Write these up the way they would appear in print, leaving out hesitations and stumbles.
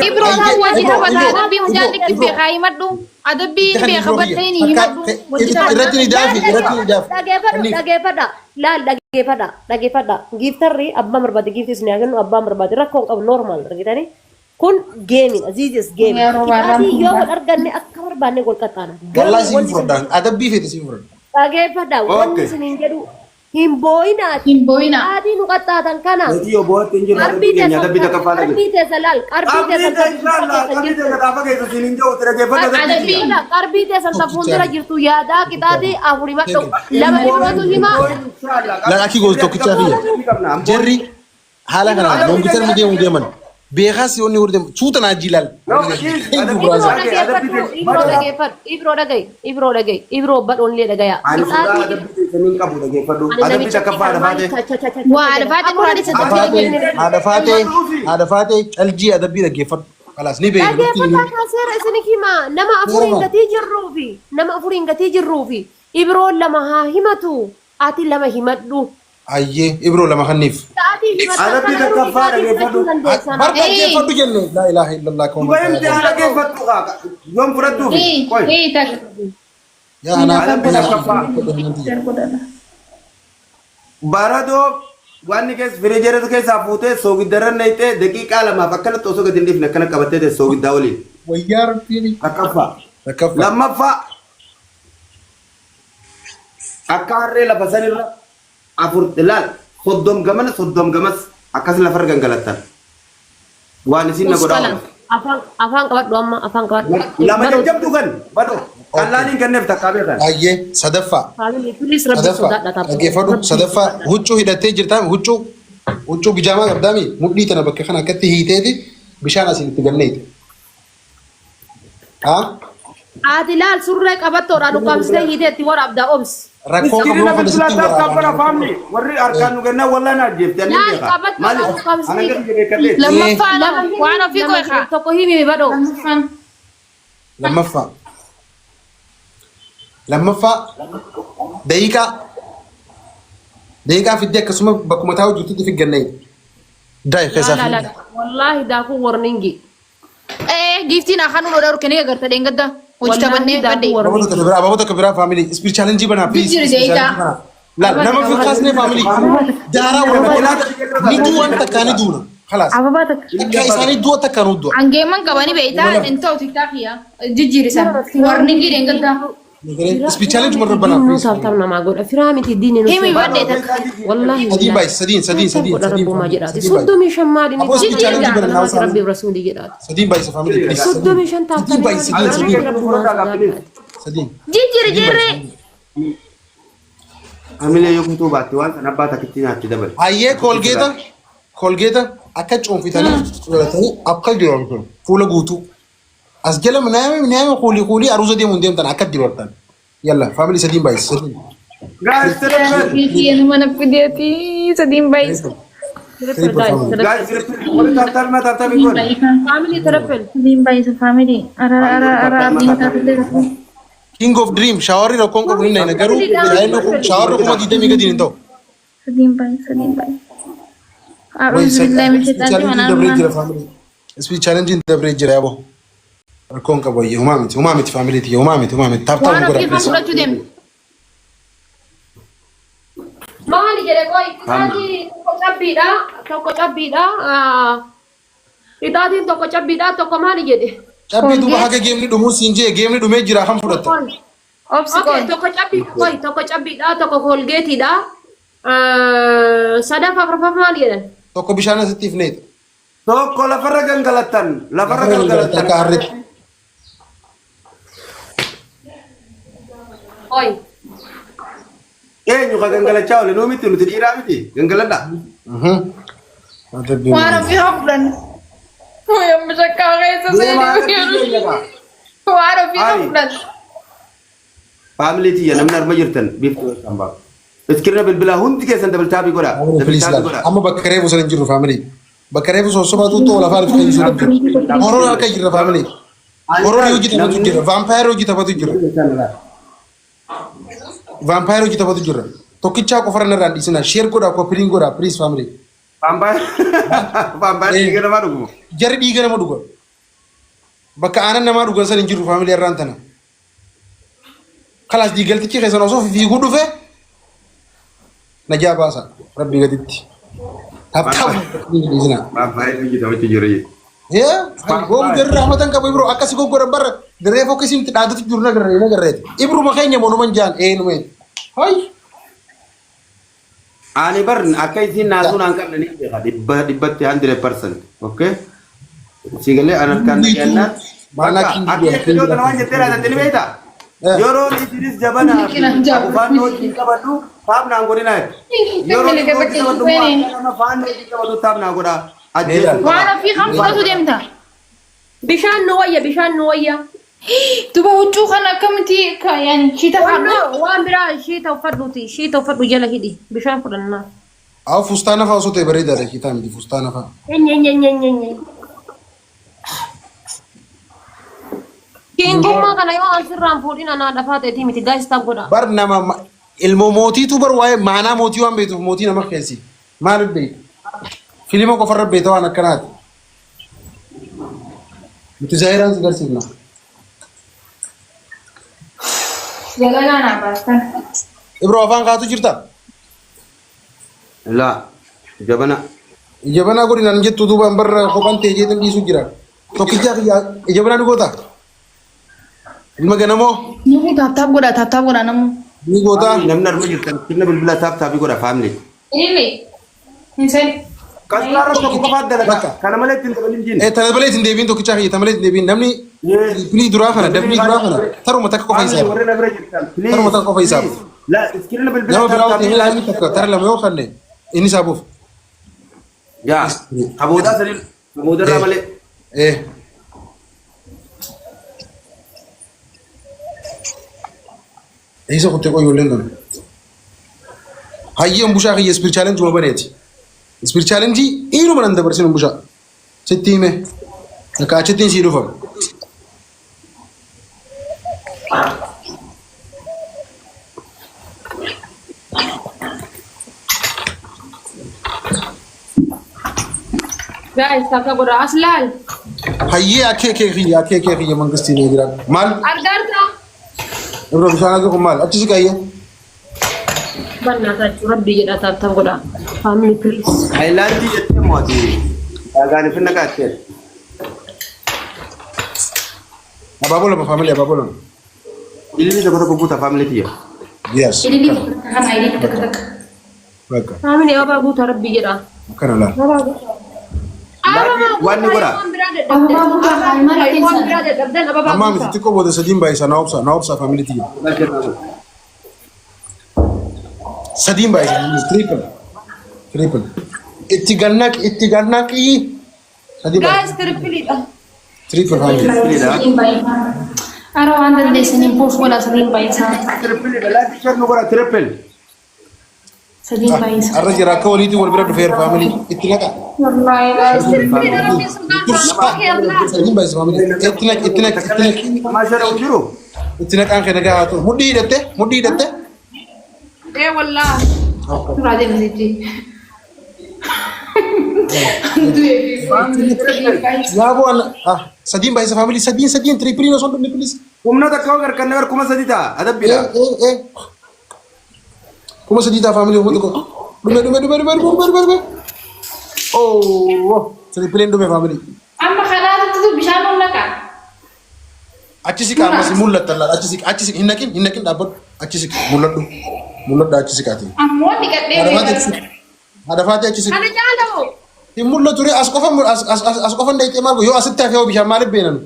Ibro wajib apa adabi mujalik bekai madu adabi bekabateni madu irratti daafi lagi pada giftarri abba marbadi giftis ne aganu abba marbadi rakon qab normal argitani kun game azizis game kitabi yo arganne akka marbane gol qatana wallahi sin furdan adabbi fete sin furdan lagi pada wonni sinin jedu himboina adi nu qatatan kana yo boot injil adabbi ta kafala arbite salal arbite salta fundira jirtu yada kitadi afuri maddo lama ibrotu hima la aki goz to kichafiya jerry hala kana mon bitar mu deman be khasi woni wurde chuta na jilal ibro dagay ibro bad only dagaya senin kabu dage fadu adabbi ta kafala fate wa adafati qurani ada fate alji adabbi dage fadu خلاص نبي فتا كاسر اسنكي ما نما افورين غتيجي الروفي نما افورين غتيجي الروفي ابرو لما همتو اتي لما همدو ايه ابرو لما خنيف adabbi ta kafala ge fadu بركه كيف فدو جنة لا اله الا الله كون وين تعالى ge fadu yom furadu koy tak يا انا adabbi ta kafala barado wanni kes frijere ke safute sogidaran naite daqiqa lama fakkana to soga dindif nakana kabate de sogidawli ويار فيني takafa تكفى lamma fa akarre la basanira afur dilal soddom gamas akas la fargan galatan wani sinna goda afan kabat do amma afan kabat lama jabdu kan bado allani ganef takabe kan ايه صدفه family please rabbi صدفه soda data اجي فدو صدفه هوچو هدته جرتا هوچو بيجاما قدامي مدي تنا بك خنا كتي هيتيدي بشان اسين تجنيت ها adilal surre kabat to radu kamsle hideti war abda oms ركو kirina كبو bisla فدستي ta kabara ورا family warri arkanu ganna walla na jefta ni لا ka kabat mali to kamsle ana kan jebe kale lama fala wa ana fi ko kha to ko himi bado لما فا دقيقة في الدقيقة سما بكم تاو جوتي في الجنة داي خسافي لا لا والله داكو warningi gifti na khanu do kene garta dengada wajta banne bade بابا تكبر فاميلي سبير تشالنج بنا بليز لا نما في خاصني فاميلي دارا ولا نيتو انت كان دونا خلاص كايساني دو تكانو دو angeman kabani beita ento tiktak ya jijirisa warning gi dengada سبير تشالنج من ربنا no بليز tabtam na magod afirami ti dini no himi bade tak والله سدين باي سدين ربو ما جرات صدومي شمالي أبو سبير تشالنج بنا ناوسان ربي ورسولي جرات سدين باي فاميلي بليز صدومي شن tabtam سدين باي سدين jijir jirre amile yokum to batti wan sana bata kitina atti dabal هاي كولجيتا أكاد فيتاني ولتاني أبقى جيران فولا جوتو أسجل منام خولي أروزة دي منديم تنا أكاد جيران يلا فاميلي سدين بايس سدين guys Yan mana pideti sa dimbay. guys tartar ma tartar bikon family ترفل Dimbay sa family. Ara abing tatlo. King of Dream شاوري لو كونكو بنين نعكرو لأنه شاورو كم ديده ميكا دين تو Sa dimbay. A'udhu billahi min shaitani rajim. اسمي challenging the bridge يا أبو كونكو بوي همامتي family تي همامتي تاب تاب Wala نقول kifan kula chudem. Mahali jere koi toko cabida itati toko cabida toko mahali jere Cabbi tu bahage game ni dumu sinje game ni dume jira ham fudata okay toko cabida toko colgate da sadafa farfa mahali jere toko bishana sitif net tokko la farra gangalatan taka harrit oi nyu ka gangala chawle no miti no tira miti gangalada Wala fi hokdan. Uy, ang masakakay sa sa'yo. Wala fi hokdan. family ti yanam nar majirtan bifto samba iskirna bil bila hundi ke sanda bil tabi goda amma bakare bu sanin jiru family bakare bu so soba tu to la far fi jiru horror ka jiru family horror yuji ta tu jiru vampire yuji ta tu jiru vampire yuji ta tu jiru to kicha ko farana ran disina share goda ko pring goda please family vampire digana madugo jari digana madugo bakka aanan namaa dhugan san hin jirru faamilii irraan tana. Kalaas diigaltichi keessan osoo fiiguu dhufe najaa baasa rabbii gaditti. Taphtaabu dhiisina. Baay'ee jijjiiramaa jiru. Gogu jarri rahmatan qabu Ibro akkasi goggoran barra dirree fokkisiin dhaadatu jiru nagarreeti. Ibru makeenya monuman jaan nume. Hay. Ani bar akka isin naasuun an qabna ni beeka dhibbatti 100%. Okay? Sigalee an harkaan dhageenyaan. Akka iddoo kana waan jettee laata ni beektaa? Yeroo isinis jabana faannoo ittiin qabadhu taaphnaan godhinaa. Yeroo ittiin qabadhu faannoo ittiin qabadhu taaphnaan godhaa. Waan ofii kan fudhatu deemta. Bishaan nu wayya. Duba huccuu kan akkamitti yaani shiita fadhu. Waan biraa shiita uffadhu jala hidhi. Bishaan fudhannaa. Aw fustaana fa'aa osoo ta'e bareedaadha hiitaa miti fustaana fa'aa. Kiingummaa kana yoo asirraan fuudhin anaa dhafaa ta'eeti miti gaasitaaf godha. Bar nama ilmoo mootiitu bar waa'ee maanaa mootii waan beektuuf mootii nama keessi. Maaliif beeku? Filima qofarra beektaa waan akkanaati. Nuti zaahiraan si garsiifna. Jalaan abaastan. Ibro afaan kaatu jirta? Laa jabana. Jabanaa godhinaan jettu duuba barra kophaan ta'e jeetan dhiisu jira. Tokkicha jabanaa ni goota? Ilma ganamoo? Namni taaptaap godha namu. Ni goota? Namni arma jirtan sirna bilbila taaptaapi godha faamili. Ilmi. Insaan. Kasarra tokko qofaat dalaga. Kana malee ittiin dabalin jiin. Tana malee ittiin deebiin tokkicha tana malee ittiin deebiin namni pilii duraa kana dabni duraa kana taruma takka qofa isaa. Taruma takka qofa isaa. La sirna bilbila Nama biraa ta'e ilaalni takka tara lama yoo kanne inni saabuuf. Yaa aboodaa saniin aboodarraa malee. Isa kuttee qoyyooleen kana. Hayyeen bushaa kiyya ispir chaalenjii baneeti. Ispir chaalenjii dhiiruma nan dabarsinu bushaa. Sitti hime. Akka achittiin sii dhufa. Guys, takka godha as laal. Hayyee akeekee kiyya mangistiin ni jira. Maal? Argarta. Ibro bishaan akka kun maal? Achisi qayyee. Bannaata rabbii jedha taaptaap godha. Family please. Haayilaandii jettee mootii. Dhagaan finna qaattee. Abaaboo lama faamilii abaaboo lama. Ilmi tokko tokko guutaa faamilii tiyya. Yes. Ilmi kan ayirii takka. Bakka. Family abaa guuta rabbii jedha. Akkana laal. Waan ni godha. Amma miti xiqqoo booda sadiin baay'isaa na obsa faamilii tiyya. Sadiin baay'isaa triple. Itti gannaqii. Sadii Guys, baay'isaa. triple Triple. Ara waan dandeessaniin poos godha sadiin baay'isaa. Triple laati shan nu godha triple. Sadiin baay'isaa. Arra jira akka waliitiin wal bira dhufeera faamilii itti naqa. Sadiin baay'isaa faamilii itti naqi. Maashaa dha'u jiru. Itti naqaan kenna gahaa ture. Mudhii hidhatte. wallah. Suuraa deemsitti. Yaa bu'aan sadiin baay'isaa faamilii sadiin tiriipiliin osoo hin dhumne bilis. Humna takka gargaarne bar kuma sadi ta'a adabbiidha. Kuma sadii ta'a faamilii uummata ko. Dhume. Oh, tiriipiliin dhume faamilii. Amma kanaatti bishaan humna qaba. Achisi kaamas mul'atta laala achisi hin naqin dhaabbadhu achisi mul'adhu achisi kaati. Ammoo dhiqadhee. Hadafaati achisi. Kana jaalamu. Hin mul'atu as qofan dayitee maal yoo asitti hafee hoo bishaan maaliif beenan?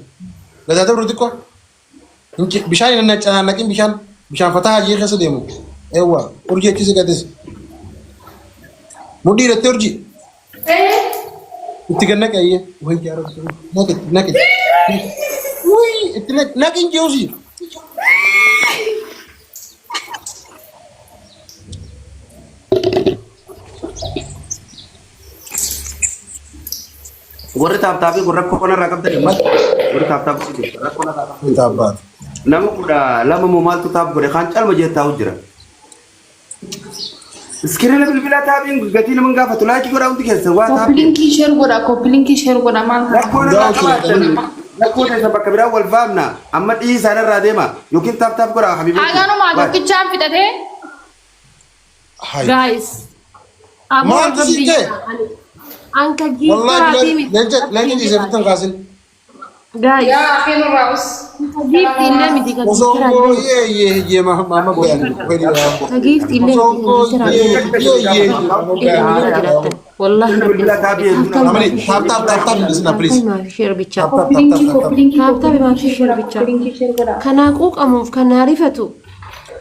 Gazaata biroo xiqqoo. Bishaan hin naqin bishaan fataa hajii keessa deemu. Eewwa urjii achisi gatis. Mudhii hidhattee urjii. Itti ganna qayyee. Wayii jaaratu. Naqi. Wayii itti naqin jeesusi. Warri taaptaafi gurra kokonarraa qabdanii warri taaptaafi rakkoonarraa qabdanii. Taabbaat. Nama kudha lama moo maaltu taap godhe kan calma jettaa jira. Iskiriina bilbilaa taabiin gatii nama gaafatu laakii godhaa hundi keessa waa taapii. Koppilinkii sheer godha maal ta'a? Rakkoonarraa qabaatan Lakkoo teessa bakka biraa wal faamna. Amma dhii isaan irraa deema. Yookiin taap godhaa habibi. Haganumaa tokkichaan fixatee. Hai. Guys. Maal tisite? Anka giiftii Wallahi lenje iseftan kasin. Guys. Yaa akhirnya raus. Giiftii illee miti kan Mosongo ye mama boyan. giiftii illee miti kan والله Family tap listen please. شير بيتشا Tap. ما في شير بيتشا كان قوق أموف كان عرفتو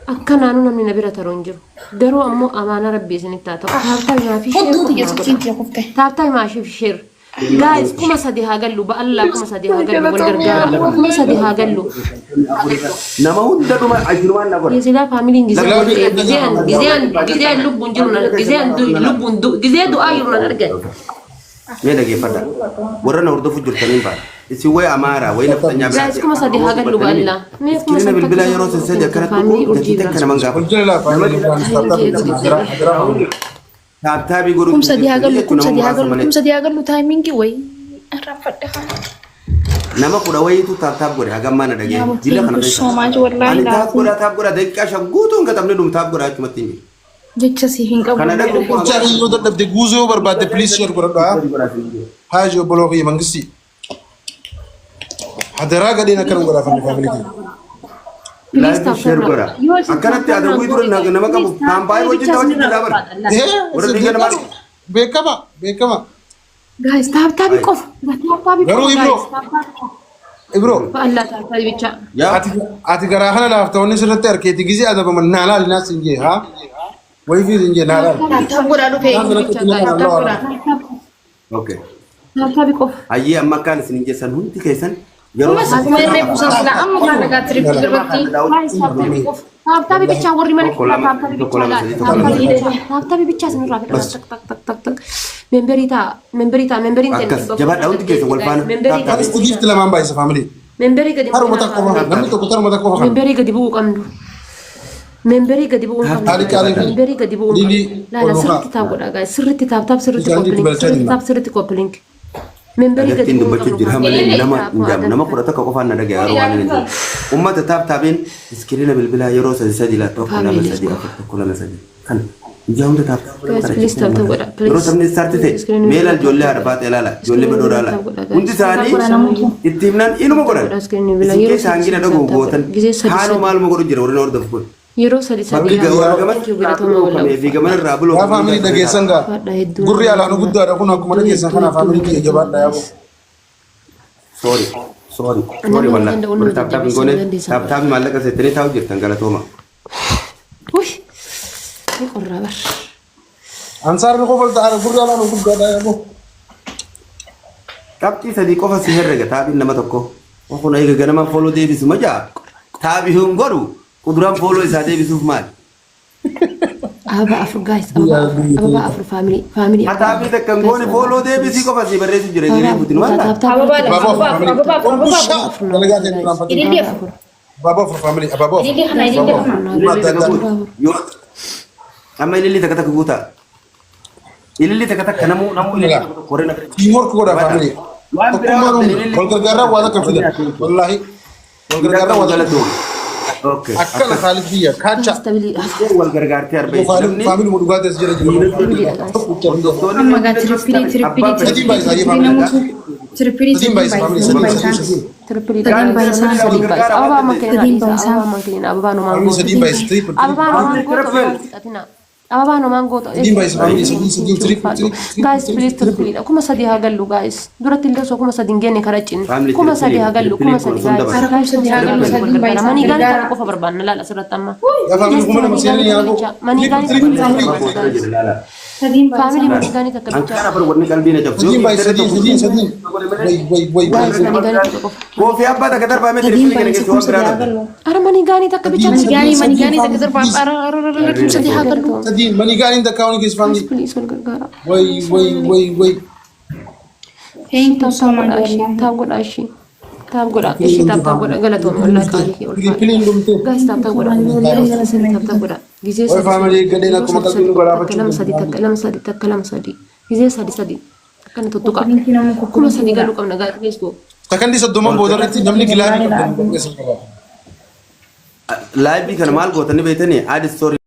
أكنا نونا من نبيرة ترونجو درو أمو أمانة ربي سنتاتا تابتا ما في شير تابتا ما في شير guys كما سديها قالوا بألا كما سديها قالوا والقرقارة كما سديها قالوا Nama hunda dhuma ajirwaan na godha. يزيدا فاميلين جزيان لبون جرنا جزيان لبون جزيان دعاء يرنا نرجع Mee dhageeffadha. Warra na hordofu jirtaniin baadha. Isin wayi amaara wayi naftanyaa biraa. guys كما سديها قالوا بألا ما كما Iskirina bilbilaa سديها yeroo sassaji akkanatti gatii takka naman gaafa. Alhamdulillah family tap. Taaptaabii godhu. Kumsa diagallu timing way. Rafadha. Nama kudha wayiitu taap godhe hagammaa na dhagee. Jilla kana Thank you so much wallahi. Ani taap godha daqiiqaa shan guutuu hin gatamne dhum taap godha achumatti hin jiru. Jecha si hin qabu. Kana dhaqu Cari yo dadabde guzo barbade please share godha. Hajo bologi mangisi. Hadara gadina kan godha family. Live share godha. Akkanatti adawwii ture nama qabu. Kaampaayii hojjetaa dhaabar. Warra dhiiga namaa. Bekama. guys تابتا قف Garuu Ibro. فألا تابتا بيتشا Yaa Ati garaa kana laaftawni sirratti arkeeti gizi adaba naala alina sinje ha. Wai fi sinje naala. Tambura dhufe. okay. تابتا بقف Hayyee amma akkaan isin geessan hundi keessan yeroo Kuma irree kuusan sila amma kan dhagaa tirippi durbatti. تابتا بيتشا وري مالك تابتا بيتشا سنرا تك تك تك تك ممبريتا akkas jabaadha hundi keessan wal faana taaptaabii. Ati gift lamaan baay'isa family. ممبري قد Haru mata qofa. Namni tokko taru mata qofa. ممبري قد يبوق أمدو ممبري قد يبوق ممبري قد يبوق لا سرت تابو لا سرت تاب سرت كوبلينك ممبري قد Agartiin يبوق dubbachuu jira malee nama kudha takka qofaan na dhagaya yeroo waan hin jiru. Uummata taaptaabiin iskiriina bilbilaa yeroo sadi laattu akka lama sadi afur tokko lama sadi kan ijaa hunda taaptaabii. Yeroo sabni isaatti ta'e meela ijoollee haadha baatee ilaala ijoollee badoo ilaala hundi isaanii itti himnaan inuma godhan isin keessa hangina dhagoo gootan haanoo maaluma godhu jira warreen hordofu kun. yeroo sadi Bakki argaman fi gaman irraa buloo. Yaa family dhageessan gaa. Gurri alaanu guddaadha kun akkuma dhageessan kana family kiyya jabaadha yaabo. Sorry wallah. Taaptaabii goone taaptaabii maallaqa seettanii taa'u jirtan galatooma. uy ni qorraa bar Ansaarri qofa ta'ala gurri alaanu guddaadha yaabo. Qabxii sadii qofa si herrega taabiin nama tokko. Kun eega ganama fooloo deebisu majaa. Taabii hin godhu kuduraan fooloo isaa deebisuuf maali? aba afur guys aba afur family Taabii takka hin goone fooloo deebisii qofa si barreessu jira jedhee butin waan ta'a. Baba for family. Baba. Amma ililli takka takka guutaa. Ililli takka takka namuu ililli takka koreen akka. Teamwork godha family. Wal gargaaraa waa takka fida. Wallahi. Wal gargaaraa waa takka. Okay. Akkana Khalid biyya kacha. Wal gargaartee arbee. Family mu dhugaatii as jira jiru. Amma gaa tirippii Sadii baay'isa ayyee family. Sadii baay'isa family. Sadii. Triple tadin baisa sadin baisa aba makin aba no mango Sadii baay'isa triple. aba no mango atina aba no mango Sadii baay'isa family. Sadii triple. guys please triple kuma sadi hagallu guys duratti illee so kuma sadin gene karachin kuma sadi hagallu kuma sadi guys sadi hagallu sadi baisa mani gani kana qofa barbaanna lala sirratti amma Yaa family kuma nama seerri yaabo. mani gani family mani gani takkabicha Angkara bar warni qalbii na jabsu. Sadii baay'isa sadii. Way. guys mani gani takka Kofi abba takka darba me telefoni kana ke tuwa birada. ara mani gani takkabicha mani gani tak terpa kum sadi hagallu. Sadii mani gaariin takka wani keessa family. please wal gargara Way. Thank you so much. taab godha ishi taab godha galatoom wallahi qaalihi Piliin dhumte. guys taab godha gizee Way family gadeen akkuma qalbiin galaafachuu. lama sadi gizee sadi akkana tuttuqa kuma sadi galuu qabna guys go Sakandii 30 boodarratti namni gilaanii laayivii kana maal gootanii beektanii? Aadi story